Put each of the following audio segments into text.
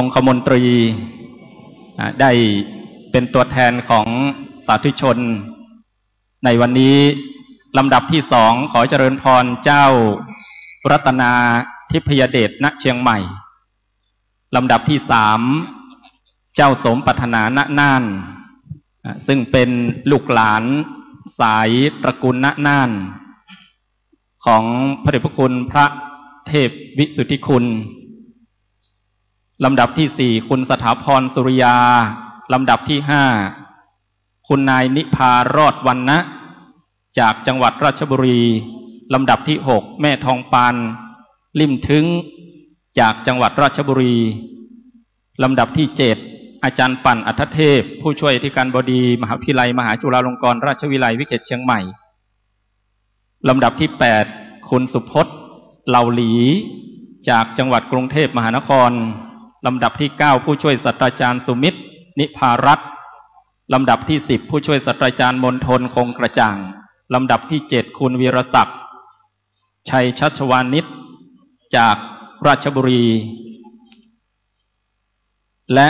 องคมนตรีได้เป็นตัวแทนของสาธุชนในวันนี้ลำดับที่สองขอเจริญพรเจ้ารัตนาทิพยเดชณเชียงใหม่ลำดับที่สามเจ้าสมปรารถนาณน่านซึ่งเป็นลูกหลานสายตระกูลณน่านของพระเดชพระคุณพระเทพวิสุทธิคุณลำดับที่สี่คุณสถาพรสุริยาลำดับที่ห้าคุณนายนิพารอดวรรณะจากจังหวัดราชบุรีลำดับที่หกแม่ทองปานลิ่มถึงจากจังหวัดราชบุรีลำดับที่เจ็ดอาจารย์ปั่นอัฏฐเทพผู้ช่วยอธิการบดีมหาวิทยาลัยมหาจุฬาลงกรณราชวิทยาลัยวิเศษเชียงใหม่ลำดับที่แปดคุณสุพจน์เหล่าหลีจากจังหวัดกรุงเทพมหานครลำดับที่เก้าผู้ช่วยศาสตราจารย์สุมิตรนิพารัตน์ลำดับที่สิบผู้ช่วยศาสตราจารย์มณฑลคงกระจ่างลำดับที่เจ็ดคุณวีรศักดิ์ชัยชัชวานิชจากราชบุรีและ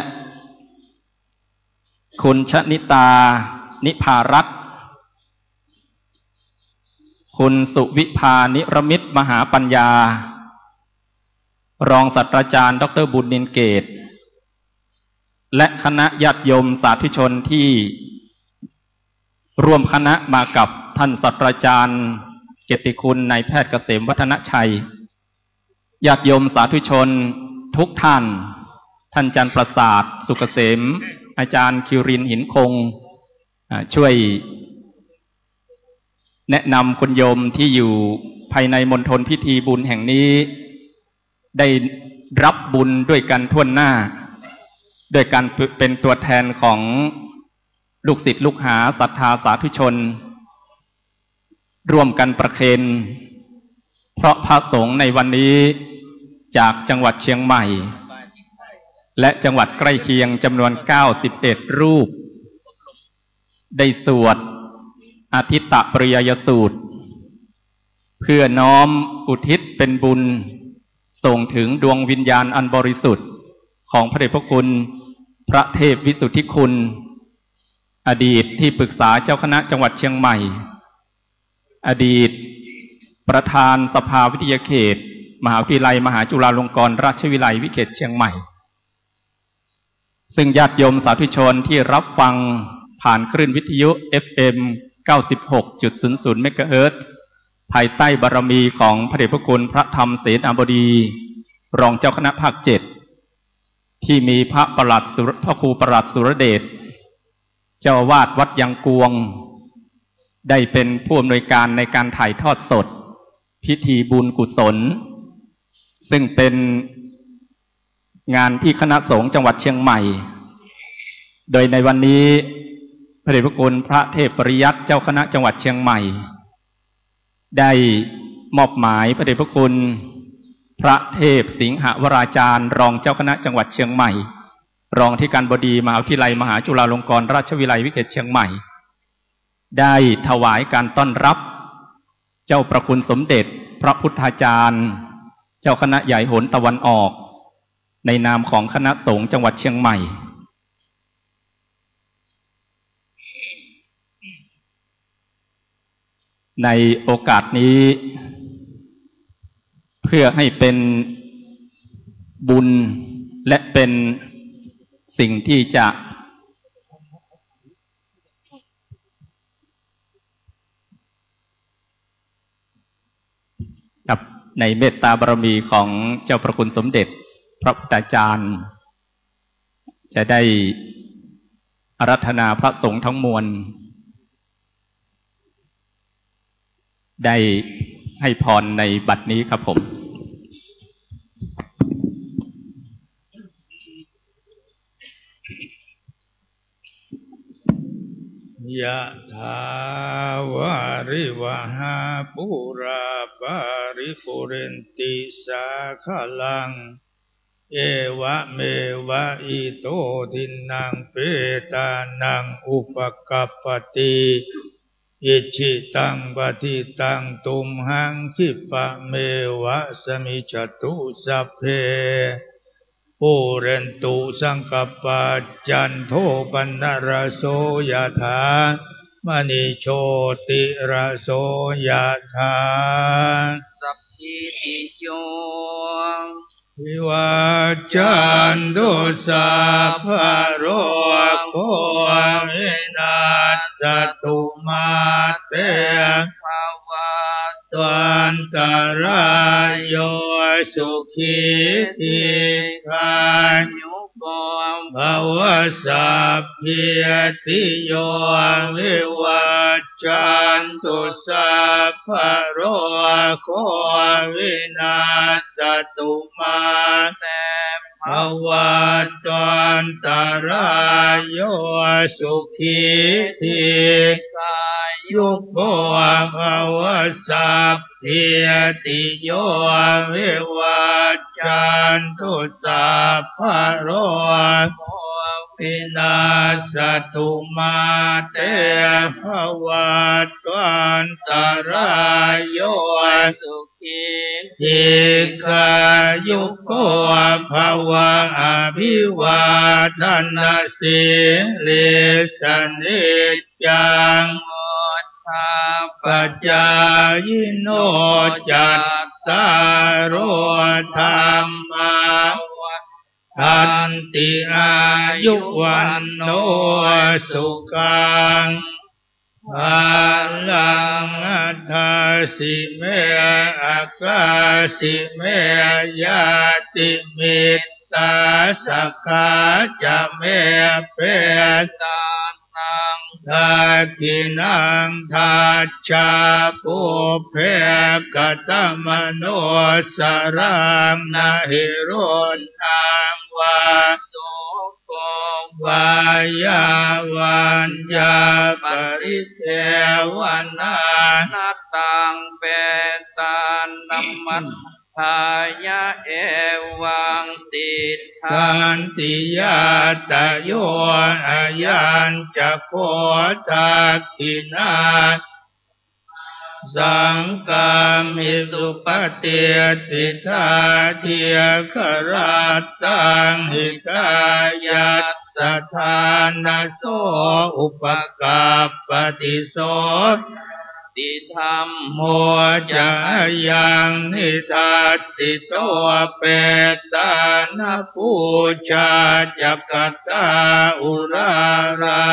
คุณชนิตานิพารัตน์คุณสุวิภานิรมิตรมหาปัญญารองศาสตราจารย์ดร.บุญนินเกตและคณะญาติโยมสาธุชนที่ร่วมคณะมากับท่านศาสตราจารย์เกียรติคุณนายแพทย์เกษมวัฒนชัยญาติโยมสาธุชนทุกท่านท่านอาจารย์ประสาทสุกเกษมอาจารย์คิรินหินคงช่วยแนะนำคุณโยมที่อยู่ภายในมณฑลพิธีบุญแห่งนี้ได้รับบุญด้วยกันทั่วหน้าด้วยการเป็นตัวแทนของลูกศิษย์ลูกหาศรัทธาสาธุชนร่วมกันประเคนเพราะพระสงฆ์ในวันนี้จากจังหวัดเชียงใหม่และจังหวัดใกล้เคียงจำนวน91รูปได้สวดอาทิตตปริยยสูตรเพื่อน้อมอุทิศเป็นบุญส่งถึงดวงวิญญาณอันบริสุทธิ์ของพระเดชพระคุณพระเทพวิสุทธิคุณอดีตที่ปรึกษาเจ้าคณะจังหวัดเชียงใหม่อดีตประธานสภาวิทยาเขตมหาวิทยาลัยมหาจุฬาลงกรณราชวิทยาลัยวิเศษเชียงใหม่ซึ่งญาติโยมสาธุชนที่รับฟังผ่านคลื่นวิทยุ FM 96.00 เมกะเฮิรตซ์ภายใต้บารมีของพระเดชพระคุณพระธรรมเสนาบดีรองเจ้าคณะภาค7ที่มีพระครูประหลัดสุรเดชเจ้าอาวาสวัดยังกวงได้เป็นผู้อำนวยการในการถ่ายทอดสดพิธีบุญกุศลซึ่งเป็นงานที่คณะสงฆ์จังหวัดเชียงใหม่โดยในวันนี้พระเดชพระคุณพระเทพปริยัติเจ้าคณะจังหวัดเชียงใหม่ได้มอบหมายพระเดชพระคุณพระเทพสิงหวราจารย์รองเจ้าคณะจังหวัดเชียงใหม่รองที่การบดีมหาวิทยาลัยมหาจุฬาลงกรณราชวิทยาลัยวิเศษเชียงใหม่ได้ถวายการต้อนรับเจ้าประคุณสมเด็จพระพุทธาจารย์เจ้าคณะใหญ่โหนตะวันออกในนามของคณะสงฆ์จังหวัดเชียงใหม่ในโอกาสนี้เพื่อให้เป็นบุญและเป็นสิ่งที่จะในเมตตาบารมีของเจ้าประคุณสมเด็จพระพุทธาจารย์จะได้อาราธนาพระสงฆ์ทั้งมวลได้ให้พรในบัดนี้ครับผมยะถาวาริวหาปุราปาริปุเรนติสาคลังเอวะเมวะอิโตทินังเปตานังอุปกัปปติอิชิตังปฏิตังตุมหังคิปะเมวะสมิจตุสัพเพ ปุเรนตุสังกปาจันโทปนรโสยถามณิโชติระโสยถาสัพพิติโยวิวัจจันตุสัพพะโรโควินาศตุมาเตภวัตวันตรายโยสุขีทีขายุโกภวสัพพิติโยวิวัจจันตุสัพพะโรโควินาศตุมาเตภวัตวันตรายโยสุขีทีขายุโกภวสัพพิติโยวิวัจจันตุสัพพะโรโควินาศตุมาเตภวัตวันตรายโยสุขีทีขายุโกภวะอภิวาทนาสิริสนิจังปัจจายโนจัตตารโอธรรมาทันติอายุวันโนสุขังภาลังอัฏฐสิเมอักขาสิเมยาติมิตตาสักขาจะเมเปตานังทักขินังทัจจาปุเพกตมโนสรังนาหิรุนังวาสุโกวายาวันยาปริเทวนานัตตังเปตานัมมัตทายะเอวังติทันติยาตโยอายัญจะโคทักขินาสังฆามิสุปฏิทิทาเทียคราตังหิกายัสสทานโสอุปกัปปติโสติธรรมโมจะยังนิทัสสิโตเปตานาปูชาจักตาอุรารา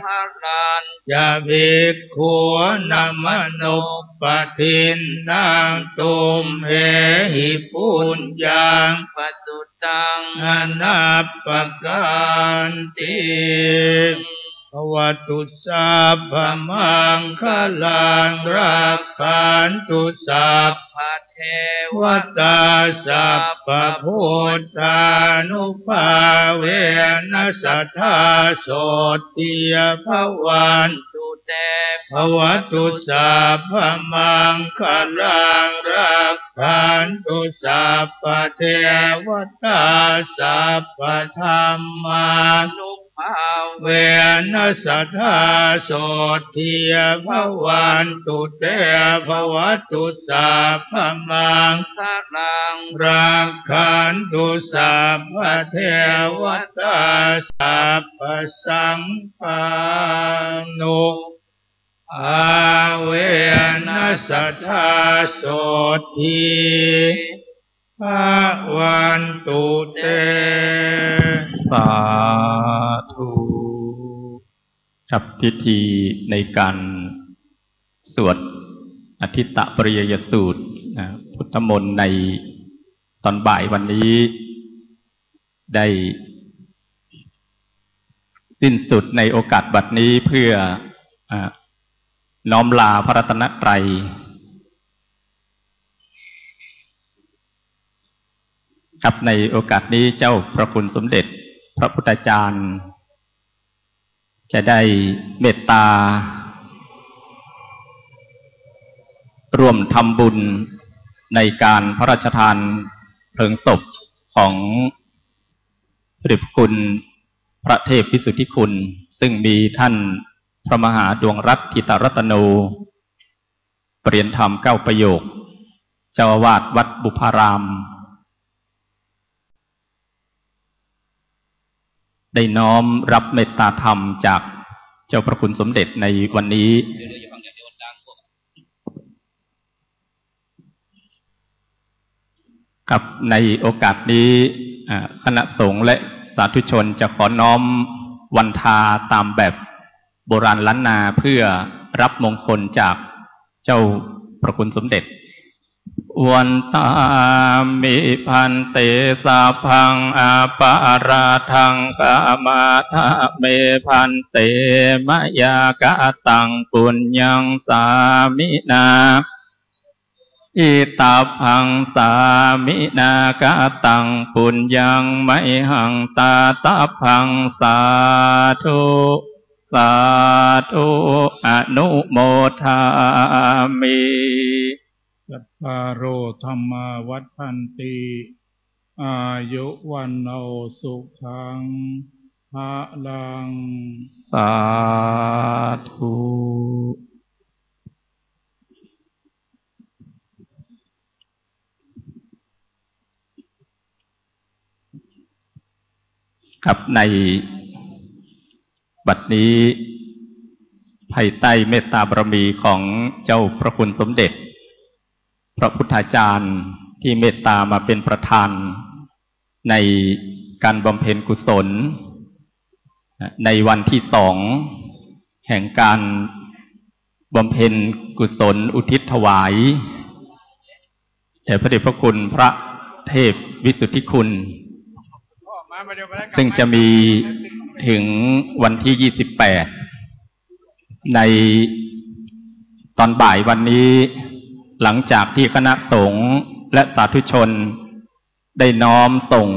หรันจะภิกขุนัมโนปทินนางตุมเหหิปุญญังปัจจุตังอนัปปกันติภวตุสัพพมังคลังรักขันตุสัพพเทวตาสัพพพุทธานุภาเวนัสสัทธาโสติยภวันตุเตภวตุสัพพมังคลังรักขันตุสัพพเทวตาสัพพธรรมานุเวนัสสัทธาโสติยภวันตุเตภวตุสัพพมังคลังรักขันตุสัพพเทวตาสัพพสังฆานุอาเวนัสสัทธาโสติภวันตุเตสาธุครับพิธีในการสวดอทิตตปริยยสูตรพุทธมนต์ในตอนบ่ายวันนี้ได้สิ้นสุดในโอกาสบัดนี้เพื่อน้อมลาพระรัตนตรัยครับในโอกาสนี้เจ้าพระคุณสมเด็จพระพุทธจารย์จะได้เมตตาร่วมทำบุญในการพระราชทานเพลิงศพของพระเดชพระคุณพระเทพวิสุทธิคุณซึ่งมีท่านพระมหาดวงรัตน์ธิตรัตโนปริยนธรรม9 ประโยคเจ้าอาวาสวัดบุพาราม ได้น้อมรับเมตตาธรรมจากเจ้าพระคุณสมเด็จในวันนี้ครับในโอกาสนี้คณะสงฆ์และสาธุชนจะขอน้อมวันทาตามแบบโบราณล้านนาเพื่อรับมงคลจากเจ้าพระคุณสมเด็จวันตามิพันเตสาพังอาปาราทังกามาทะเมพันเตมยากะตังปุญญังสามินาอิตาพังสามินากะตังปุญญังไมหังตาตาพังสาธุสาธุอนุโมทามิสัพพะโรธัมมาวัฏฏันติอายุวันโนสุขังภะลังสาธุครับในบัดนี้ภายใต้เมตตาบารมีของเจ้าพระคุณสมเด็จพระพุทธาจารย์ที่เมตตามาเป็นประธานในการบำเพ็ญกุศลในวันที่2แห่งการบำเพ็ญกุศลอุทิศถวายแด่พระเดชพระคุณพระเทพวิสุทธิคุณซึ่งจะมีถึงวันที่28ในตอนบ่ายวันนี้หลังจากที่คณะสงฆ์และสาธุชนได้น้อมส่ง